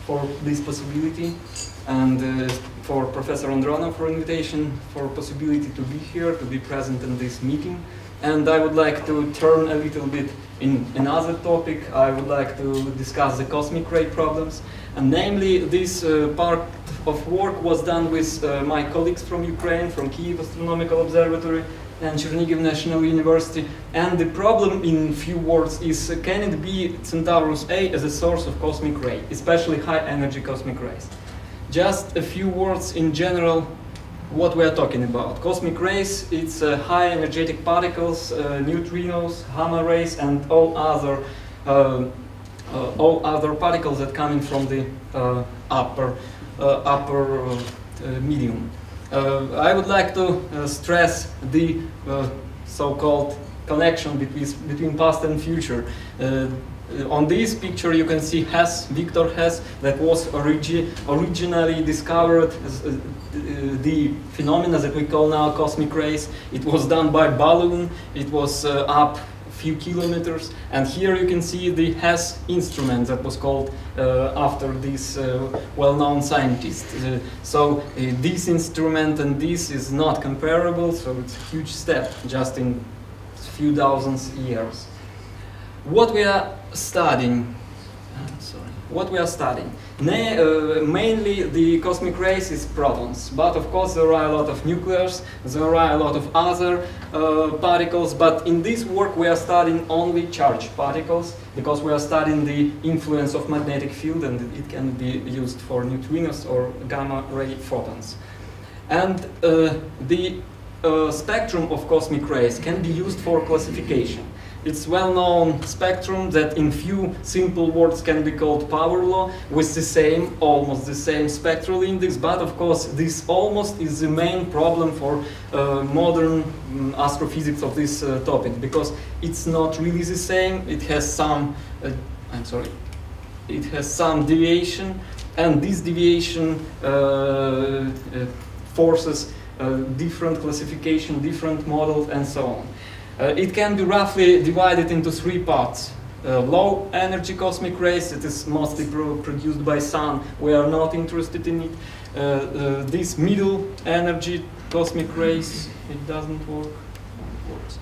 for this possibility, and for Professor Andronov for invitation, for possibility to be here, to be present in this meeting. And I would like to turn a little bit in another topic. I would like to discuss the cosmic ray problems. And namely, this part of work was done with my colleagues from Ukraine, from Kyiv Astronomical Observatory and Chernihiv National University. And the problem, in few words, is can it be Centaurus A as a source of cosmic ray, especially high energy cosmic rays? Just a few words in general what we are talking about. Cosmic rays, it's high energetic particles, neutrinos, gamma rays, and all other particles that come in from the upper medium. I would like to stress the so-called connection between past and future. On this picture you can see Hess, Victor Hess, that was originally discovered the phenomena that we call now cosmic rays. It was done by balloon, it was up a few kilometers, and here you can see the Hess instrument that was called after this well-known scientist. So this instrument and this is not comparable, so it's a huge step just in a few thousand years. What we are studying, mainly the cosmic rays is protons, but of course there are a lot of nuclears, there are a lot of other particles, but in this work we are studying only charged particles, because we are studying the influence of magnetic field, and it can be used for neutrinos or gamma ray photons. And the spectrum of cosmic rays can be used for classification. It's well-known spectrum that in few simple words can be called power law, with the same, almost the same spectral index, but of course this almost is the main problem for modern astrophysics of this topic, because it's not really the same. It has some, it has some deviation, and this deviation forces different classification, different models, and so on. It can be roughly divided into three parts. Low energy cosmic rays, it is mostly produced by sun, we are not interested in it. This middle energy cosmic rays, it doesn't work, it works.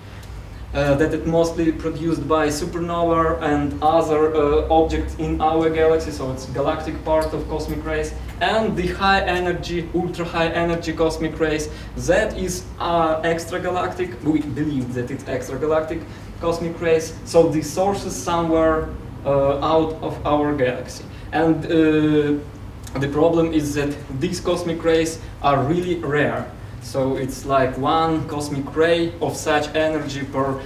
That it mostly produced by supernova and other objects in our galaxy, so it's galactic part of cosmic rays. And the high energy, ultra high energy cosmic rays, that is extragalactic. We believe that it's extragalactic cosmic rays, so the source is somewhere out of our galaxy. And the problem is that these cosmic rays are really rare. So it's like one cosmic ray of such energy per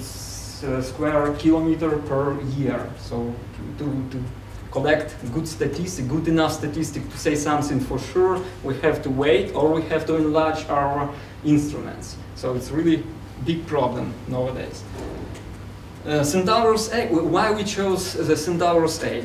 square kilometer per year. So to collect good enough statistic to say something for sure, we have to wait, or we have to enlarge our instruments. So it's really big problem nowadays. Centaurus A, why we chose the Centaurus A?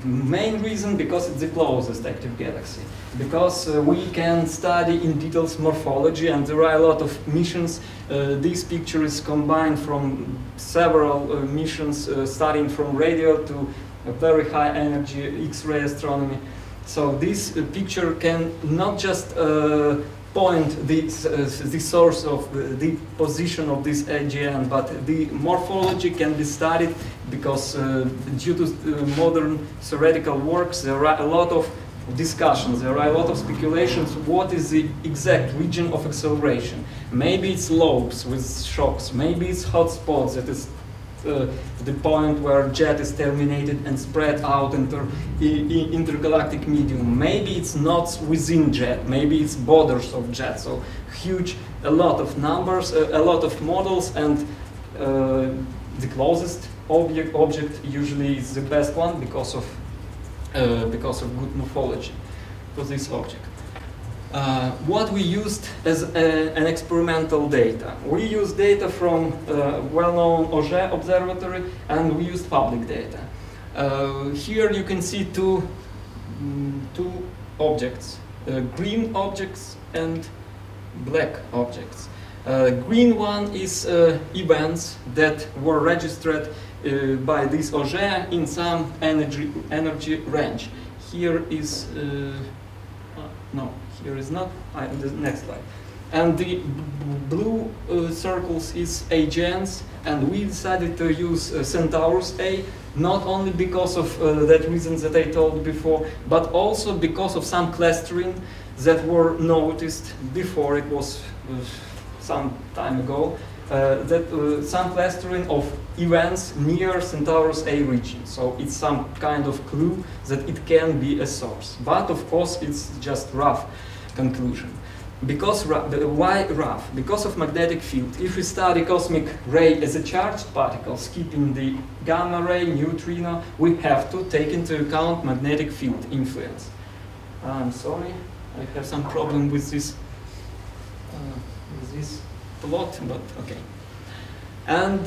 Main reason, because it's the closest active galaxy. Because we can study in details morphology, and there are a lot of missions. This picture is combined from several missions starting from radio to a very high energy X-ray astronomy. So this picture can not just point the source of the position of this AGN, but the morphology can be studied, because due to modern theoretical works there are a lot of discussions, there are a lot of speculations what is the exact region of acceleration. Maybe it's lobes with shocks, maybe it's hot spots, that is the point where jet is terminated and spread out into intergalactic medium. Maybe it's not within jet, maybe it's borders of jet. So huge, a lot of numbers, a lot of models, and the closest object usually is the best one because of good morphology for this object. What we used as an experimental data. We used data from well-known Auger observatory, and we used public data. Here you can see two objects, green objects and black objects. Green one is events that were registered by this Auger in some energy range. Here is no, here is not. The next slide. And the blue circles is agents, and we decided to use Centaurus A not only because of that reasons that I told before, but also because of some clustering that were noticed before. It was some time ago. Some clustering of events near Centaurus A region. So it's some kind of clue that it can be a source. But of course it's just rough conclusion. Because why rough? Because of magnetic field. If we study cosmic ray as a charged particle, skipping the gamma ray, neutrino, we have to take into account magnetic field influence. I'm sorry, I have some problem with this plot, but okay. And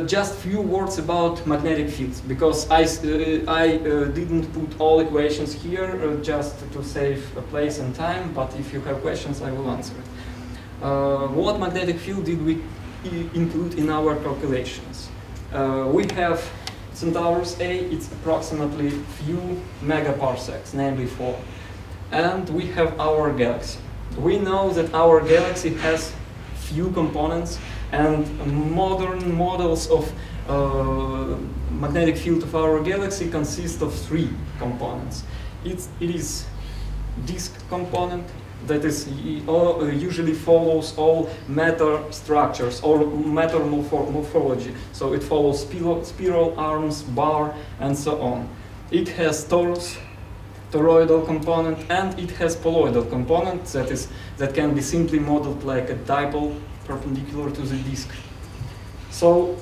just few words about magnetic fields, because I didn't put all equations here just to save place and time, but if you have questions I will answer it. What magnetic field did we include in our calculations? We have Centaurus A, it's approximately few megaparsecs, namely 4. And we have our galaxy. We know that our galaxy has few components, and modern models of magnetic field of our galaxy consist of 3 components. It is disk component that is usually follows all matter structures or matter morphology. So it follows spiral arms, bar, and so on. It has toroidal component, and it has poloidal component that can be simply modeled like a dipole perpendicular to the disk. So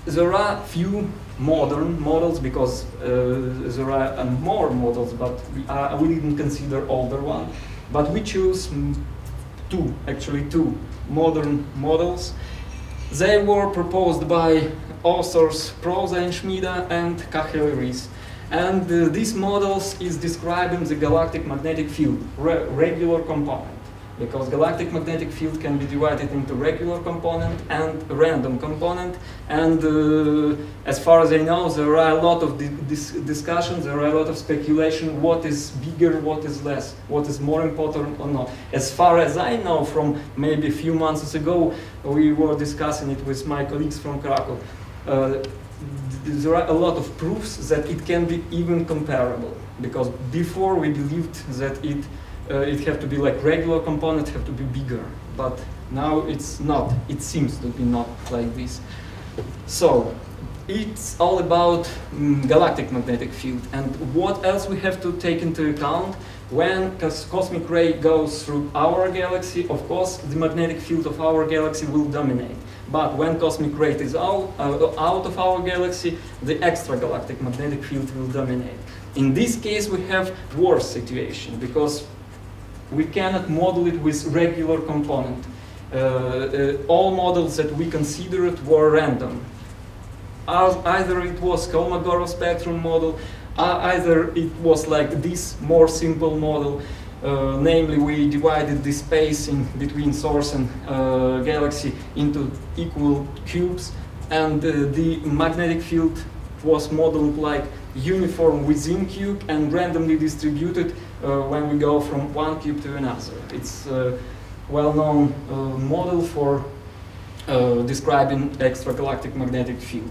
there are few modern models, because there are more models, but we didn't consider older one. But we choose two modern models. They were proposed by authors Proza and Schmida and Kachel-Rees. And these models is describing the galactic magnetic field, regular component. Because galactic magnetic field can be divided into regular component and random component. And as far as I know, there are a lot of discussions, there are a lot of speculation, what is bigger, what is less, what is more important or not. As far as I know, from maybe a few months ago, we were discussing it with my colleagues from Krakow. There are a lot of proofs that it can be even comparable. Because before we believed that it have to be like regular components, have to be bigger, but now it's not. It seems to be not like this. So it's all about galactic magnetic field, and what else we have to take into account when cosmic ray goes through our galaxy. Of course, the magnetic field of our galaxy will dominate. But when cosmic ray is out of our galaxy, the extragalactic magnetic field will dominate. In this case, we have worse situation, because we cannot model it with regular component. All models that we considered were random. Either it was Kolmogorov spectrum model, either it was like this more simple model. Namely, we divided the space in between source and galaxy into equal cubes, and the magnetic field was modeled like uniform within cube and randomly distributed when we go from one cube to another. It's a well-known model for describing extragalactic magnetic field.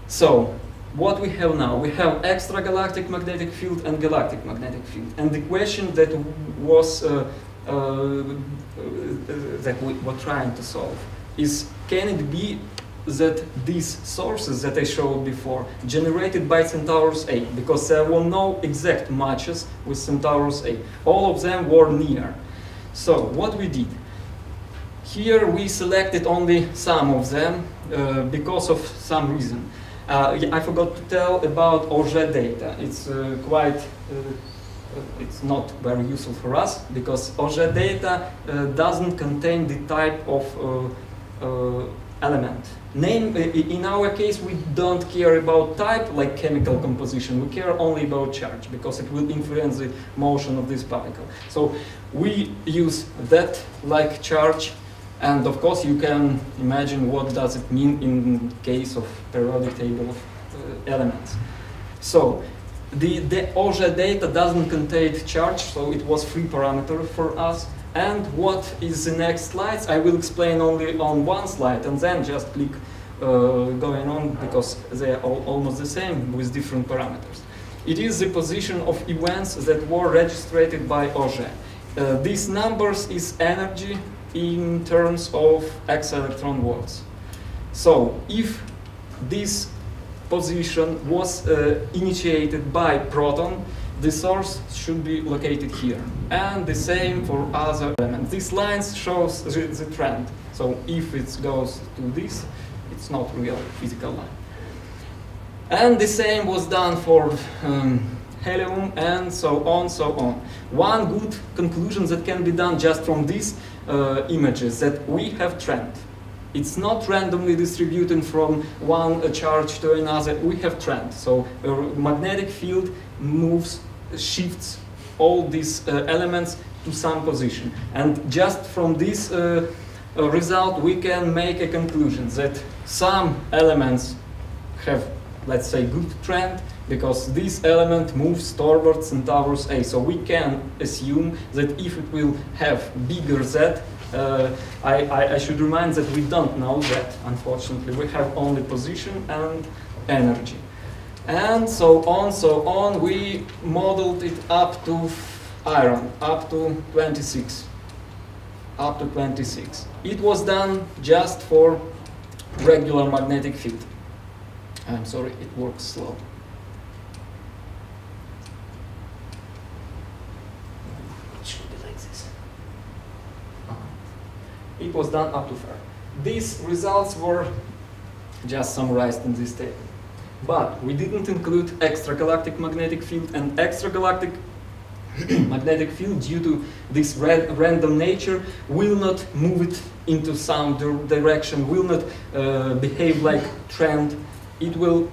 So what we have now, we have extragalactic magnetic field and galactic magnetic field. And the question that was that we were trying to solve is, can it be that these sources that I showed before generated by Centaurus A, because there were no exact matches with Centaurus A. All of them were near. So what we did, here we selected only some of them because of some reason. I forgot to tell about Auger data. It's it's not very useful for us, because Auger data doesn't contain the type of element. In our case, we don't care about type, like chemical composition. We care only about charge, because it will influence the motion of this particle. So we use that like charge, And of course, you can imagine what does it mean in case of periodic table of elements. So the Auger data doesn't contain charge, so it was free parameter for us. And what is the next slides? I will explain only on one slide, and then just click going on, because they are almost the same with different parameters. It is the position of events that were registered by Auger. These numbers is energy in terms of x electron volts. So if this position was initiated by proton, the source should be located here. And the same for other elements. This line shows the trend. So if it goes to this, it's not real physical line. And the same was done for helium, and so on, so on. One good conclusion that can be done just from these images, that we have trend. It's not randomly distributed from one charge to another. We have trend. So a magnetic field moves, shifts all these elements to some position. And just from this result, we can make a conclusion that some elements have, let's say, good trend, because this element moves towards Centaurus A. So we can assume that if it will have bigger Z, I should remind that we don't know that, unfortunately. We have only position and energy. And so on, we modeled it up to iron, up to 26. Up to 26. It was done just for regular magnetic field. I'm sorry, it works slow. It should be like this. It was done up to fair. These results were just summarized in this table. But we didn't include extragalactic magnetic field, and extragalactic magnetic field, due to this random nature, will not move it into some direction, will not behave like trend. It will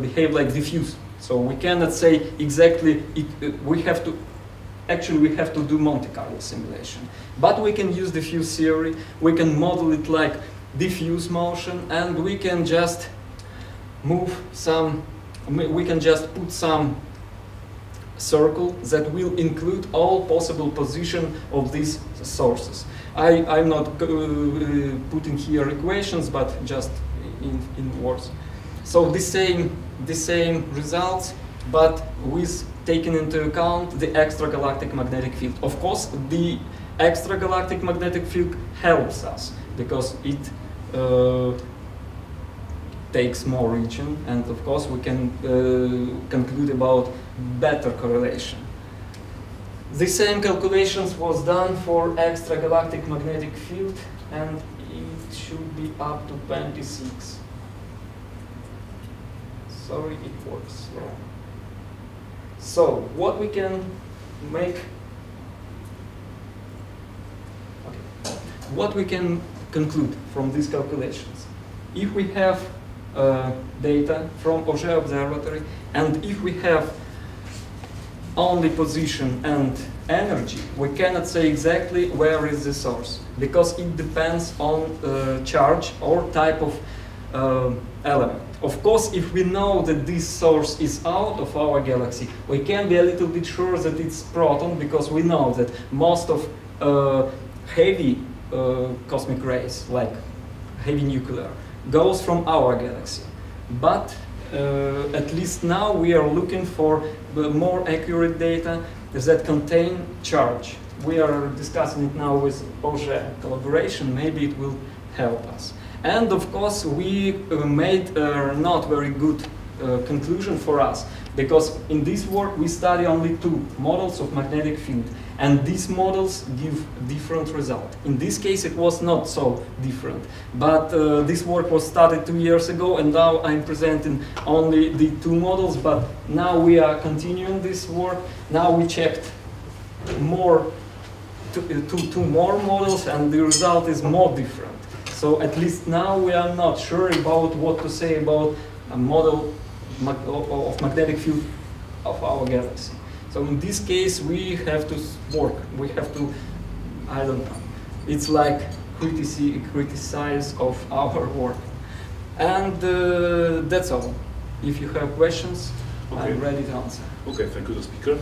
behave like diffuse. So we cannot say exactly, we have to do Monte Carlo simulation. But we can use diffuse theory, we can model it like diffuse motion, and we can just we can just put some circle that will include all possible position of these sources. I'm not putting here equations, but just in words. So the same results, but with taking into account the extragalactic magnetic field. Of course, the extragalactic magnetic field helps us, because it takes more region, and of course we can conclude about better correlation. The same calculations was done for extragalactic magnetic field, and it should be up to 26. Sorry, it works slow. So what we can make, what we can conclude from these calculations? If we have data from Auger observatory, and if we have only position and energy, we cannot say exactly where is the source, because it depends on charge or type of element. Of course, if we know that this source is out of our galaxy, we can be a little bit sure that it's proton, because we know that most of heavy cosmic rays, like heavy nuclear, goes from our galaxy. But at least now we are looking for more accurate data that contain charge. We are discussing it now with Auger collaboration. Maybe it will help us. And of course, we made a not very good conclusion for us, because in this work we study only two models of magnetic field, and these models give different results. In this case, it was not so different, but this work was started 2 years ago, and now I'm presenting only the two models. But now we are continuing this work. Now we checked two more models, and the result is more different. So at least now we are not sure about what to say about a model of magnetic field of our galaxy. So in this case, we have to work. We have to, I don't know. It's like criticize of our work. And that's all. If you have questions, okay. I'm ready to answer. Okay, thank you, the speaker.